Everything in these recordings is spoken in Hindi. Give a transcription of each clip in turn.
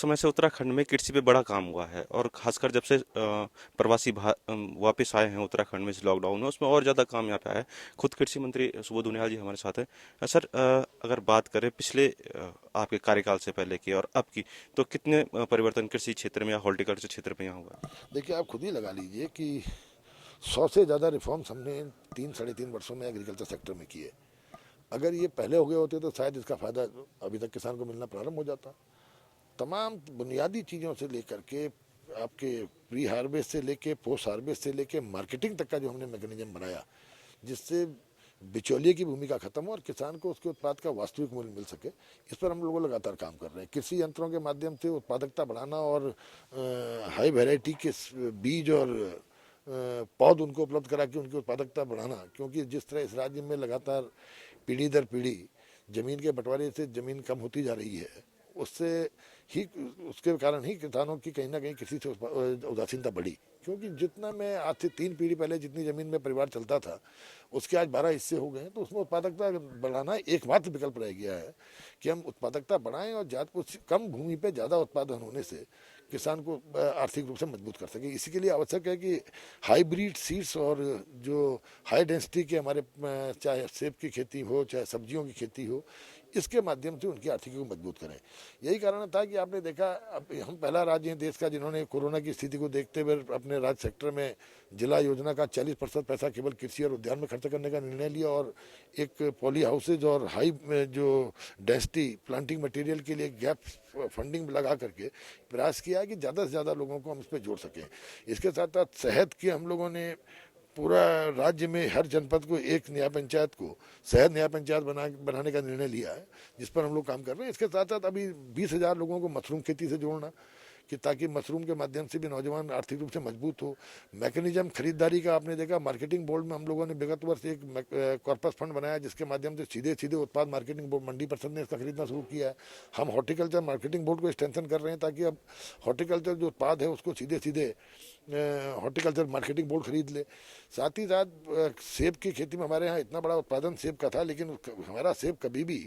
समय से उत्तराखंड में कृषि पे बड़ा काम हुआ है और खासकर जब से प्रवासी वापस आए हैं उत्तराखंड में इस लॉकडाउन में, उसमें और ज़्यादा काम यहाँ पे आया है। खुद कृषि मंत्री सुबोध उनियाल जी हमारे साथ हैं। सर, अगर बात करें पिछले आपके कार्यकाल से पहले की और अब की, तो कितने परिवर्तन कृषि क्षेत्र में या हॉर्टिकल्चर क्षेत्र में यहाँ हुआ है? देखिए, आप खुद ही लगा लीजिए कि 100 से ज़्यादा रिफॉर्म्स हमने 3 साढ़े 3 वर्षों में एग्रीकल्चर सेक्टर में किए। अगर ये पहले हो गए होते तो शायद इसका फ़ायदा अभी तक किसान को मिलना प्रारंभ हो जाता। तमाम बुनियादी चीज़ों से लेकर के आपके प्री हार्वेस्ट से लेके पोस्ट हार्वेस्ट से लेके मार्केटिंग तक का जो हमने मैकेनिज्म बनाया, जिससे बिचौलिए की भूमिका खत्म हो और किसान को उसके उत्पाद का वास्तविक मूल्य मिल सके, इस पर हम लोग लगातार काम कर रहे हैं। कृषि यंत्रों के माध्यम से उत्पादकता बढ़ाना और हाई वैरायटी के बीज और पौध उनको उपलब्ध करा के उनकी उत्पादकता बढ़ाना, क्योंकि जिस तरह इस राज्य में लगातार पीढ़ी दर पीढ़ी जमीन के बंटवारे से जमीन कम होती जा रही है, उससे ही उसके कारण ही किसानों की कहीं ना कहीं कृषि से उदासीनता बढ़ी। क्योंकि जितना मैं आज से 3 पीढ़ी पहले जितनी जमीन में परिवार चलता था, उसके आज 12 हिस्से हो गए हैं। तो उसमें उत्पादकता बढ़ाना एकमात्र विकल्प रह गया है कि हम उत्पादकता बढ़ाएं और कुछ कम भूमि पे ज़्यादा उत्पादन होने से किसान को आर्थिक रूप से मजबूत कर सके। इसी के लिए आवश्यक है कि हाइब्रिड सीड्स और जो हाई डेंसिटी के हमारे चाहे सेब की खेती हो चाहे सब्जियों की खेती हो, इसके माध्यम से उनकी आर्थिकी को मजबूत करें। यही कारण था कि आपने देखा, अब हम पहला राज्य हैं देश का जिन्होंने कोरोना की स्थिति को देखते हुए अपने राज्य सेक्टर में जिला योजना का 40% पैसा केवल कृषि और उद्यान में खर्च करने का निर्णय लिया और एक पॉली हाउसेज और हाई जो डेंसिटी प्लांटिंग मटेरियल के लिए गैप फंडिंग लगा करके प्रयास किया कि ज़्यादा से ज़्यादा लोगों को हम इस पर जोड़ सकें। इसके साथ साथ शहद के हम लोगों ने पूरा राज्य में हर जनपद को एक न्याय पंचायत को शहर न्याय पंचायत बनाने का निर्णय लिया है, जिस पर हम लोग काम कर रहे हैं। इसके साथ साथ अभी 20,000 लोगों को मशरूम खेती से जोड़ना, कि ताकि मशरूम के माध्यम से भी नौजवान आर्थिक रूप से मजबूत हो। मैकेनिज्म खरीदारी का आपने देखा, मार्केटिंग बोर्ड में हम लोगों ने विगत वर्ष एक कॉर्पस फंड बनाया, जिसके माध्यम से सीधे सीधे उत्पाद मार्केटिंग बोर्ड मंडी परिषद ने इसका खरीदना शुरू किया है। हम हॉर्टिकल्चर मार्केटिंग बोर्ड को एक्सटेंशन कर रहे हैं ताकि अब हॉर्टिकल्चर जो उत्पाद है उसको सीधे सीधे हॉर्टिकल्चर मार्केटिंग बोर्ड खरीद ले। साथ ही साथ सेब की खेती में हमारे यहाँ इतना बड़ा उत्पादन सेब का था, लेकिन हमारा सेब कभी भी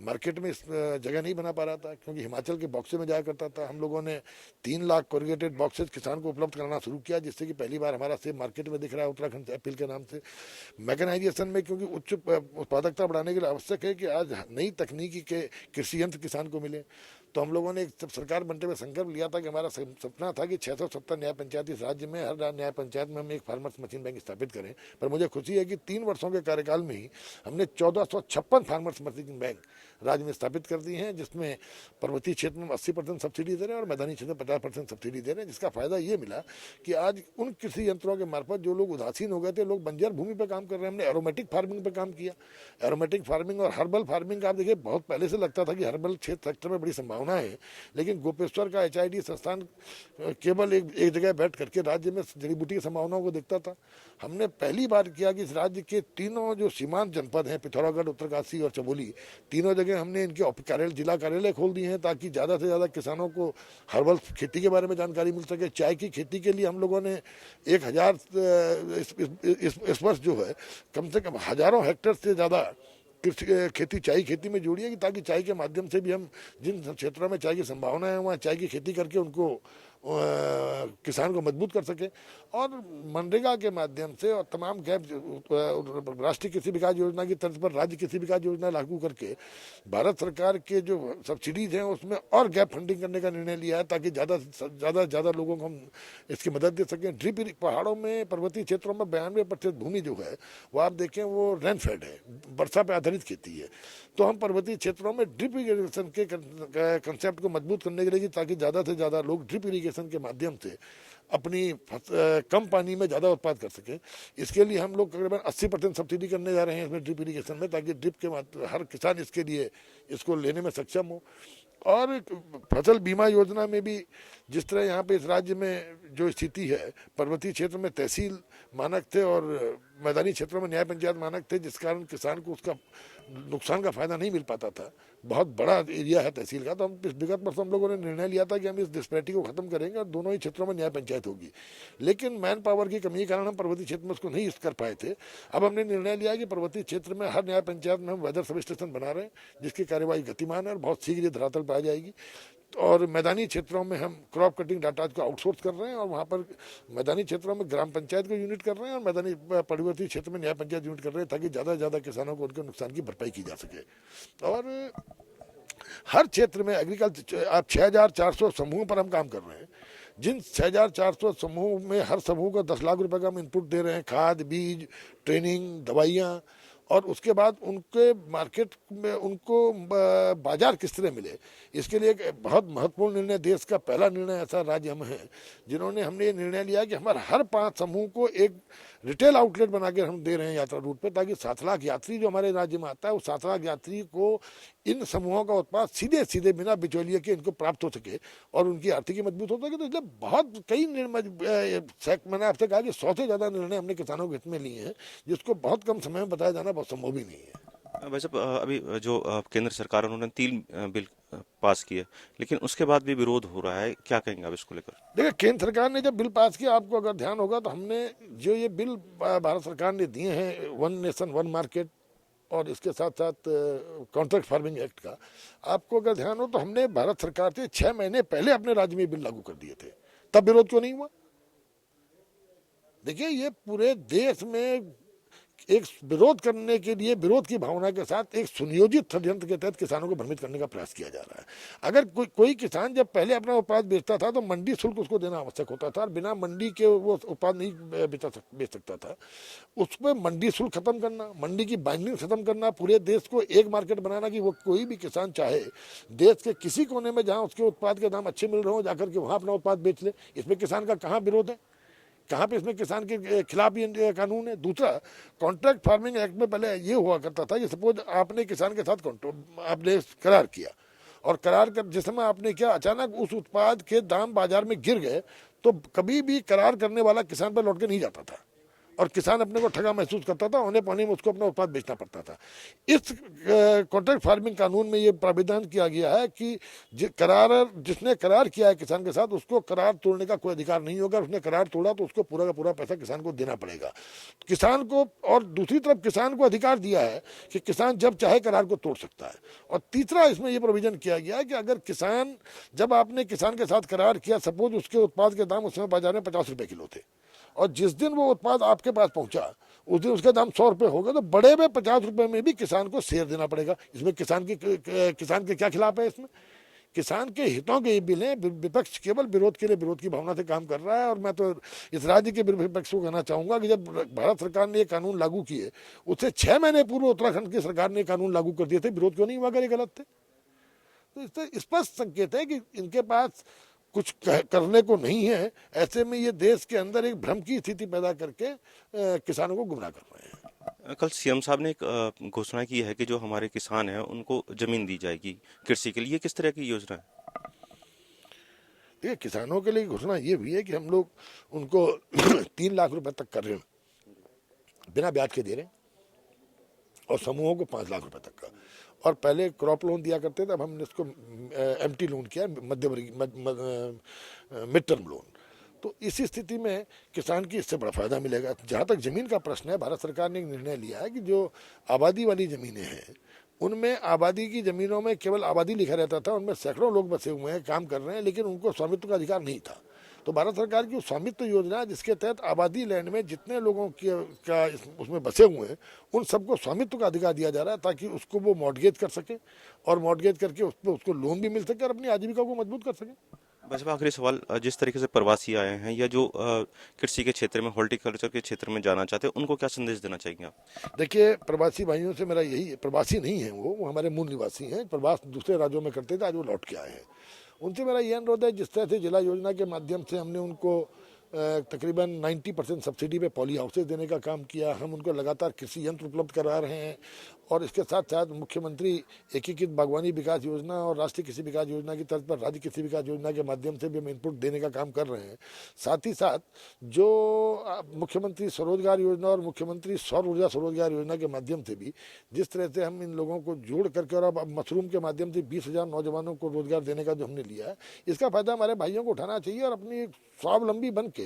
मार्केट में जगह नहीं बना पा रहा था, क्योंकि हिमाचल के बॉक्से में जाया करता था। हम लोगों ने 3 लाख कोरिगेटेड बॉक्सेज किसान को उपलब्ध कराना शुरू किया, जिससे कि पहली बार हमारा सेब मार्केट में दिख रहा है उत्तराखंड एप्पल के नाम से। मैकेनाइजेशन में क्योंकि उच्च उत्पादकता बढ़ाने के लिए आवश्यक है कि आज नई तकनीकी के कृषि यंत्र किसान को मिले, तो हम लोगों ने एक सरकार बनते हुए संकल्प लिया था कि हमारा सपना था कि 670 न्याय पंचायत इस राज्य में, हर न्याय पंचायत में हम एक फार्मर्स मशीन बैंक स्थापित करें। पर मुझे खुशी है कि 3 वर्षों के कार्यकाल में ही हमने 1456 फार्मर्स मशीन बैंक राज्य में स्थापित कर दी हैं, जिसमें पर्वतीय क्षेत्र में 80% सब्सिडी दे रहे हैं और मैदानी क्षेत्र में 50% सब्सिडी दे रहे हैं। जिसका फायदा ये मिला कि आज उन कृषि यंत्रों के मार्फत जो लोग उदासीन हो गए थे, लोग बंजर भूमि पर काम कर रहे हैं। हमने एरोमेटिक फार्मिंग पर काम किया। एरोमेटिक फार्मिंग और हर्बल फार्मिंग का आप देखिए, बहुत पहले से लगता था कि हर्बल क्षेत्र सेक्टर में बड़ी संभावना है, लेकिन गोपेश्वर का HID संस्थान केवल एक जगह बैठ करके राज्य में जड़ी बूटी की संभावनाओं को देखता था। हमने पहली बार किया कि इस राज्य के तीनों जो सीमांत जनपद हैं, पिथौरागढ़, उत्तरकाशी और चमोली, तीनों जगह हमने इनके जिला कार्यालय खोल दिए हैं, ताकि ज़्यादा से ज़्यादा किसानों को हर्बल खेती के बारे में जानकारी मिल सके। चाय की खेती के लिए हम लोगों ने 1000 इस वर्ष जो है कम से कम हजारों हेक्टेयर से ज़्यादा खेती चाय खेती में जोड़ी है, कि ताकि चाय के माध्यम से भी हम जिन क्षेत्रों में चाय की संभावना है वहाँ चाय की खेती करके उनको किसान को मजबूत कर सके। और मनरेगा के माध्यम से और तमाम गैप राष्ट्रीय कृषि विकास योजना की तर्ज पर राज्य कृषि विकास योजना लागू करके भारत सरकार के जो सब्सिडीज हैं उसमें और गैप फंडिंग करने का निर्णय लिया है, ताकि ज़्यादा लोगों को हम इसकी मदद दे सकें। ड्रिप पहाड़ों में पर्वतीय क्षेत्रों में 92% भूमि जो है वो आप देखें वो रेनफेड है, वर्षा पर आधारित खेती है। तो हम पर्वतीय क्षेत्रों में ड्रिप इरीगेशन के कंसेप्ट को मजबूत करने के लिए, ताकि ज़्यादा से ज़्यादा लोग ड्रिप इरीगेशन के माध्यम से अपनी कम पानी में ज़्यादा उत्पाद कर सकें, इसके लिए हम लोग तकरीबन 80% सब्सिडी करने जा रहे हैं इसमें ड्रिप इरीगेशन में, ताकि ड्रिप के हर किसान इसके लिए इसको लेने में सक्षम हो। और फसल बीमा योजना में भी जिस तरह यहाँ पे इस राज्य में जो स्थिति है, पर्वतीय क्षेत्र में तहसील मानक थे और मैदानी क्षेत्रों में न्याय पंचायत मानक थे, जिस कारण किसान को उसका नुकसान का फायदा नहीं मिल पाता था। बहुत बड़ा एरिया है तहसील का, तो हम विगत वर्ष हम लोगों ने निर्णय लिया था कि हम इस डिस्पैरिटी को खत्म करेंगे और दोनों ही क्षेत्रों में न्याय पंचायत होगी। लेकिन मैन पावर की कमी के कारण हम पर्वतीय क्षेत्र में उसको नहीं कर पाए थे। अब हमने निर्णय लिया कि पर्वतीय क्षेत्र में हर न्याय पंचायत में हम वेदर सब स्टेशन बना रहे हैं, जिसकी कार्यवाही गतिमान है और बहुत शीघ्र धरातल पर आ जाएगी। और मैदानी क्षेत्रों में हम क्रॉप कटिंग डाटा को आउटसोर्स कर रहे हैं और वहाँ पर मैदानी क्षेत्रों में ग्राम पंचायत को यूनिट कर रहे हैं और मैदानी परिवर्ती क्षेत्र में न्याय पंचायत यूनिट कर रहे हैं ताकि ज़्यादा से ज़्यादा किसानों को उनके नुकसान की भरपाई की जा सके। और हर क्षेत्र में एग्रीकल्चर आप 6,400 समूह पर हम काम कर रहे हैं। जिन 6,400 समूह में हर समूह को 10 लाख रुपए का हम इनपुट दे रहे हैं, खाद, बीज, ट्रेनिंग, दवाइयाँ, और उसके बाद उनके मार्केट में उनको बाजार किस तरह मिले, इसके लिए एक बहुत महत्वपूर्ण निर्णय, देश का पहला निर्णय ऐसा राज्य हम हैं जिन्होंने हमने ये निर्णय लिया कि हमारे हर 5 समूह को एक रिटेल आउटलेट बना के हम दे रहे हैं यात्रा रूट पे, ताकि 7 लाख यात्री जो हमारे राज्य में आता है, वो 7 लाख यात्री को इन समूहों का उत्पाद सीधे सीधे बिना बिचौलिए के इनको प्राप्त हो सके और उनकी आर्थिकी मजबूत हो सके। तो इसलिए बहुत कई मैंने आपसे कहा कि 100 से ज़्यादा निर्णय हमने किसानों के हित में लिए हैं, जिसको बहुत कम समय में बताया जाना बहुत संभव ही नहीं है। वैसे अभी जो केंद्र सरकार उन्होंने 3 बिल पास किए, लेकिन उसके बाद भी विरोध हो रहा है, क्या कहेंगे आप इसको लेकर? देखिए, केंद्र सरकार ने जब बिल पास किया, आपको अगर ध्यान होगा तो हमने जो ये बिल भारत सरकार ने दिए हैं, 1 नेशन 1 मार्केट और इसके साथ साथ कॉन्ट्रैक्ट फार्मिंग एक्ट का, आपको अगर ध्यान हो तो हमने भारत सरकार से 6 महीने पहले अपने राज्य में बिल लागू कर दिए थे। तब विरोध क्यों नहीं हुआ? देखिए, ये पूरे देश में एक विरोध करने के लिए, विरोध की भावना के साथ एक सुनियोजित षड्यंत्र के तहत किसानों को भ्रमित करने का प्रयास किया जा रहा है। अगर कोई किसान जब पहले अपना उत्पाद बेचता था तो मंडी शुल्क उसको देना आवश्यक होता था और बिना मंडी के वो उत्पाद नहीं बेच सकता था। उस पर मंडी शुल्क खत्म करना, मंडी की बाइंडिंग खत्म करना, पूरे देश को एक मार्केट बनाना कि वो कोई भी किसान चाहे देश के किसी कोने में जहाँ उसके उत्पाद के दाम अच्छे मिल रहे हो जाकर के वहाँ अपना उत्पाद बेच ले। इसमें किसान का कहाँ विरोध है? कहाँ पे इसमें किसान के खिलाफ ये कानून है? दूसरा, कॉन्ट्रैक्ट फार्मिंग एक्ट में पहले ये हुआ करता था कि सपोज आपने किसान के साथ आपने करार किया और करार कर जिस समय आपने किया, अचानक उस उत्पाद के दाम बाजार में गिर गए तो कभी भी करार करने वाला किसान पर लौट के नहीं जाता था और किसान अपने को ठगा महसूस करता था, औने पानी में उसको अपना उत्पाद बेचना पड़ता था। इस कॉन्ट्रैक्ट फार्मिंग कानून में ये प्राविधान किया गया है कि जिसने करार किया है किसान के साथ, उसको करार तोड़ने का कोई अधिकार नहीं होगा। उसने करार तोड़ा तो उसको पूरा का पूरा पैसा किसान को देना पड़ेगा किसान को। और दूसरी तरफ किसान को अधिकार दिया है कि किसान जब चाहे करार को तोड़ सकता है। और तीसरा, इसमें यह प्रोविजन किया गया है कि अगर किसान, जब आपने किसान के साथ करार किया, सपोज उसके उत्पाद के दाम उस समय बाजार में 50 रुपए किलो थे और जिस दिन वो उत्पाद आपके पास पहुंचा उस दिन उसका दाम 100 रुपये होगा, तो बड़े में 50 रुपये में भी किसान को शेयर देना पड़ेगा। इसमें किसान के क्या खिलाफ है? इसमें किसान के हितों के ये बिल हैं। विपक्ष केवल विरोध के लिए, विरोध की भावना से काम कर रहा है। और मैं तो इस राज्य के विपक्ष को कहना चाहूंगा कि जब भारत सरकार ने ये कानून लागू किए, उससे 6 महीने पूर्व उत्तराखंड की सरकार ने कानून लागू कर दिए थे। विरोध क्यों नहीं हुआ? अगर ये गलत थे तो इससे स्पष्ट संकेत है कि इनके पास कुछ करने को नहीं है। ऐसे में ये देश के अंदर एक भ्रम की स्थिति पैदा करके किसानों को गुमराह कर रहे हैं। कल सीएम साहब ने एक घोषणा की है कि जो हमारे किसान हैं उनको जमीन दी जाएगी कृषि के लिए। किस तरह की योजना है? देखिए, किसानों के लिए घोषणा ये भी है कि हम लोग उनको 3 लाख रुपए तक का ऋण बिना ब्याज के दे रहे हैं और समूहों को 5 लाख रुपए तक का। और पहले क्रॉप लोन दिया करते थे, अब हमने इसको एमटी लोन किया, मिड टर्म लोन। तो इस स्थिति में किसान की इससे बड़ा फायदा मिलेगा। जहाँ तक जमीन का प्रश्न है, भारत सरकार ने एक निर्णय लिया है कि जो आबादी वाली जमीनें हैं, उनमें आबादी की जमीनों में केवल आबादी लिखा रहता था, उनमें सैकड़ों लोग बसे हुए हैं, काम कर रहे हैं, लेकिन उनको स्वामित्व का अधिकार नहीं था। तो भारत सरकार की स्वामित्व योजना, जिसके तहत आबादी लैंड में जितने लोगों का उसमें बसे हुए हैं, उन सबको स्वामित्व का अधिकार दिया जा रहा है ताकि उसको वो मॉडगेज कर सके और मॉडगेज करके उस पर उसको लोन भी मिल सके और अपनी आजीविका को मजबूत कर सके। बस आखिरी सवाल, जिस तरीके से प्रवासी आए हैं या जो कृषि के क्षेत्र में, हॉर्टिकल्चर के क्षेत्र में जाना चाहते हैं, उनको क्या संदेश देना चाहेंगे आप? देखिए, प्रवासी भाइयों से मेरा यही, प्रवासी नहीं है वो हमारे मूल निवासी हैं। प्रवास दूसरे राज्यों में करते थे, आज वो लौट के आए हैं। उनसे मेरा ये अनुरोध है, जिस तरह से जिला योजना के माध्यम से हमने उनको तकरीबन 90% सब्सिडी पे पॉली हाउसेज देने का काम किया, हम उनको लगातार कृषि यंत्र उपलब्ध करा रहे हैं। और इसके साथ साथ मुख्यमंत्री एकीकृत बागवानी विकास योजना और राष्ट्रीय कृषि विकास योजना की तर्ज पर राज्य कृषि विकास योजना के माध्यम से भी हम इनपुट देने का काम कर रहे हैं। साथ ही साथ जो मुख्यमंत्री स्वरोजगार योजना और मुख्यमंत्री सौर ऊर्जा स्वरोजगार योजना के माध्यम से भी जिस तरह से हम इन लोगों को जोड़ करके, और अब मशरूम के माध्यम से 20,000 नौजवानों को रोजगार देने का जो हमने लिया है, इसका फायदा हमारे भाइयों को उठाना चाहिए और अपनी स्वावलंबी बन के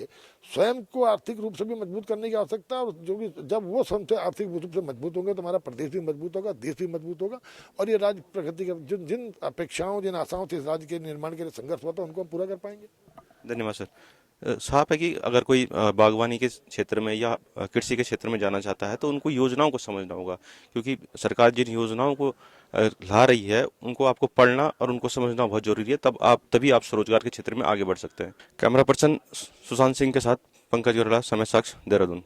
स्वयं को आर्थिक रूप से भी मजबूत करने की आवश्यकता। और जो भी जब वो स्वयं से आर्थिक रूप से मजबूत होंगे तो हमारा प्रदेश भी मजबूत होगा, देश भी मजबूत होगा, और ये राज्य प्रगति के जिन जिन अपेक्षाओं, जिन आशाओं से इस राज्य के निर्माण के लिए संघर्ष हुआ था, उनको हम पूरा कर पाएंगे। धन्यवाद सर। साफ है कि अगर कोई बागवानी के क्षेत्र में या कृषि के क्षेत्र में जाना चाहता है तो उनको योजनाओं को समझना होगा, क्योंकि सरकार जिन योजनाओं को ला रही है उनको आपको पढ़ना और उनको समझना बहुत जरूरी है, तभी आप स्वरोजगार के क्षेत्र में आगे बढ़ सकते हैं। कैमरा पर्सन सुशांत सिंह के साथ पंकज गोरला, समय साक्ष, देहरादून।